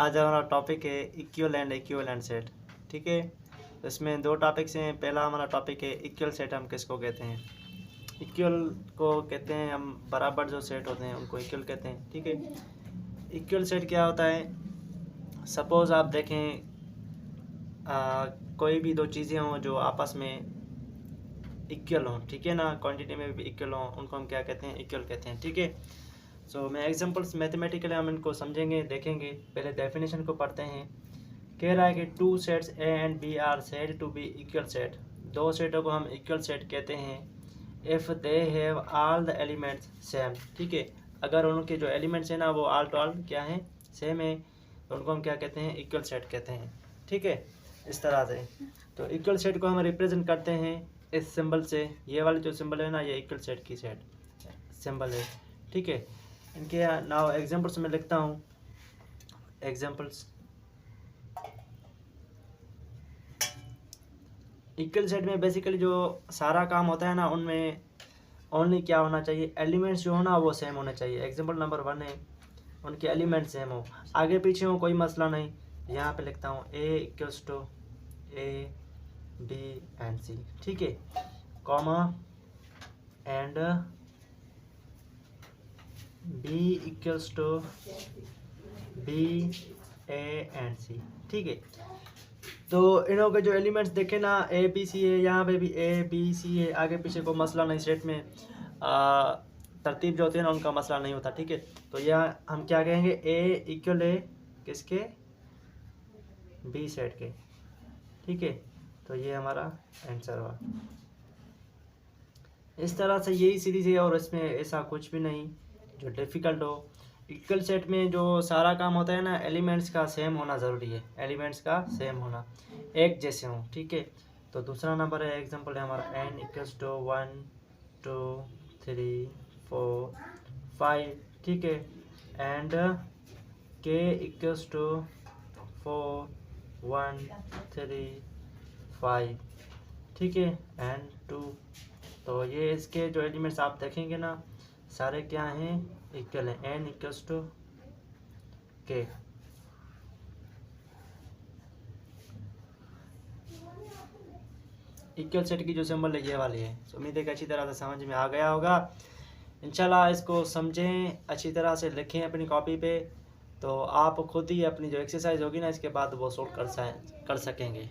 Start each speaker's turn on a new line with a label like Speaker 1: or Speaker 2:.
Speaker 1: आज हमारा टॉपिक है इक्वल एंड इक्विवेलेंट सेट। ठीक है, इसमें दो टॉपिक्स हैं। पहला हमारा टॉपिक है इक्वल सेट। हम किसको कहते हैं? इक्वल को कहते हैं हम बराबर जो सेट होते हैं उनको इक्वल कहते हैं। ठीक है, इक्वल सेट क्या होता है? सपोज आप देखें कोई भी दो चीज़ें हों जो आपस में इक्वल हों, ठीक है ना, क्वांटिटी में भी इक्वल हों, उनको हम क्या कहते हैं? इक्वल कहते हैं। ठीक है, सो मैं एग्जांपल्स मैथमेटिकली हम इनको समझेंगे, देखेंगे। पहले डेफिनेशन को पढ़ते हैं। कह रहा है कि two sets A and B are said to be equal set. दो सेटों को हम इक्वल सेट कहते हैं if they have all the elements same. ठीक है, अगर उनके जो एलिमेंट्स हैं ना वो ऑल टू ऑल क्या है? सेम है, तो उनको हम क्या कहते हैं? इक्वल सेट कहते हैं। ठीक है, इस तरह से तो इक्वल सेट को हम रिप्रेजेंट करते हैं इस सिंबल से। ये वाले जो सिंबल है ना, ये इक्वल सेट की सेट सिंबल है। ठीक है, इनके नाउ एग्जांपल्स में लिखता हूँ। एग्जांपल्स इक्वल सेट में बेसिकली जो सारा काम होता है ना, उनमें ओनली क्या होना चाहिए? एलिमेंट्स जो हो ना वो सेम होने चाहिए। एग्जांपल नंबर 1 है, उनके एलिमेंट्स सेम हो, आगे पीछे हो कोई मसला नहीं। यहाँ पे लिखता हूँ A equals to A B and C. ठीक है, comma and B equals to B A and C. ठीक है, तो इनों के जो एलिमेंट्स देखे ना, ए बी सी है, यहाँ पे भी ए बी सी है, आगे पीछे को मसला नहीं। सेट में तरतीब जो होती है ना उनका मसला नहीं होता। ठीक है, तो यहाँ हम क्या कहेंगे? ए इक्वल है किसके? बी सेट के। ठीक है, तो ये हमारा आंसर हुआ। इस तरह से यही सीरीज है और इसमें ऐसा कुछ भी नहीं जो डिफ़िकल्ट हो। इक्वल सेट में जो सारा काम होता है ना, एलिमेंट्स का सेम होना ज़रूरी है। एलिमेंट्स का सेम होना, एक जैसे हों। ठीक है, तो दूसरा नंबर है, एग्जांपल है हमारा n इक्वल्स टू 1 2 3 4 5। ठीक है, एंड k इक्वल्स टू 4 1 3 5। ठीक है, एंड 2। तो ये इसके जो एलिमेंट्स आप देखेंगे ना, सारे क्या हैं? इक्वल है। n equals to k। Equal set की जो सिंबल है ये वाली है। तो उम्मीद है कि अच्छी तरह से समझ में आ गया होगा। इंशाल्लाह इसको समझें, अच्छी तरह से लिखें अपनी कॉपी पे, तो आप खुद ही अपनी जो एक्सरसाइज होगी ना इसके बाद वो सोल्व कर सकेंगे।